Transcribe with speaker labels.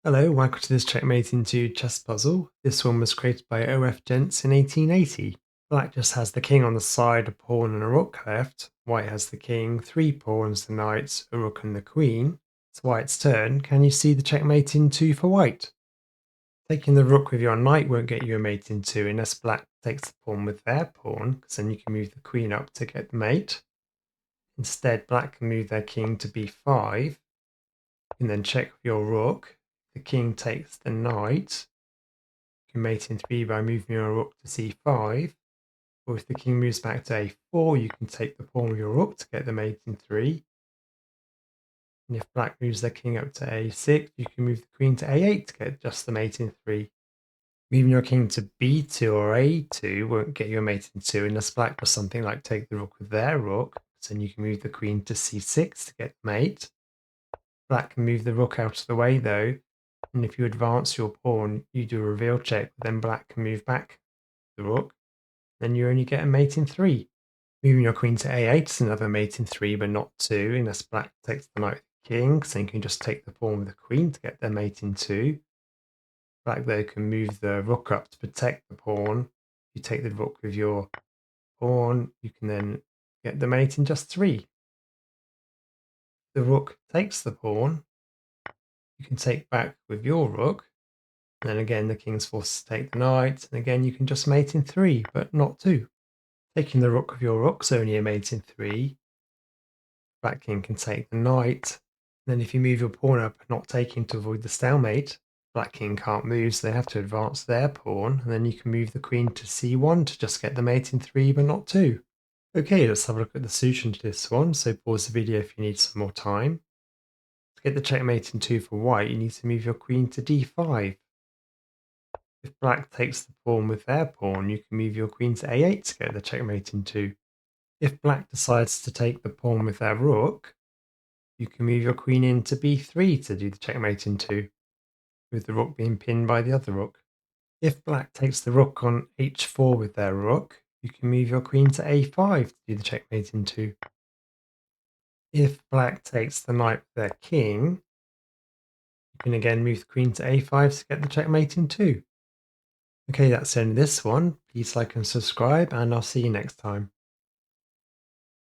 Speaker 1: Hello, welcome to this checkmate into chess puzzle. This one was created by O F Jentz in 1880. Black just has the king on the side, a pawn and a rook left. White has the king, three pawns, the knights, a rook and the queen. It's White's turn. Can you see the checkmate in two for White? Taking the rook with your knight won't get you a mate in two unless Black takes the pawn with their pawn, because then you can move the queen up to get the mate. Instead, Black can move their king to b5. You can then check with your rook. The king takes the knight. You can mate in 3 by moving your rook to c5. Or if the king moves back to a4, you can take the pawn with your rook to get the mate in 3. And if black moves their king up to a6, you can move the queen to a8 to get just the mate in 3. Moving your king to b2 or a2 won't get you a mate in 2 unless black does something like take the rook with their rook. So then you can move the queen to c6 to get the mate. Black can move the rook out of the way though, and if you advance your pawn, you do a reveal check, then black can move back the rook, then you only get a mate in 3. Moving your queen to a8 is another mate in 3, but not 2, unless black takes the knight with the king, so you can just take the pawn with the queen to get their mate in 2. Black, though, can move the rook up to protect the pawn. You take the rook with your pawn, you can then get the mate in just 3. The rook takes the pawn, you can take back with your rook, and then again the king's forced to take the knight, and again you can just mate in 3, but not 2. Taking the rook with your rook's only a mate in 3. Black king can take the knight. Then if you move your pawn up, not taking to avoid the stalemate, black king can't move, so they have to advance their pawn, and then you can move the queen to c1 to just get the mate in 3, but not 2. Okay, let's have a look at the solution to this one, so pause the video if you need some more time. To get the checkmate in 2 for white, you need to move your queen to d5. If black takes the pawn with their pawn, you can move your queen to a8 to get the checkmate in 2. If black decides to take the pawn with their rook, you can move your queen into b3 to do the checkmate in 2, with the rook being pinned by the other rook. If black takes the rook on h4 with their rook, you can move your queen to a5 to do the checkmate in 2. If black takes the knight with their king, you can again move the queen to a5 to get the checkmate in 2. Okay, that's the end of this one. Please like and subscribe, and I'll see you next time.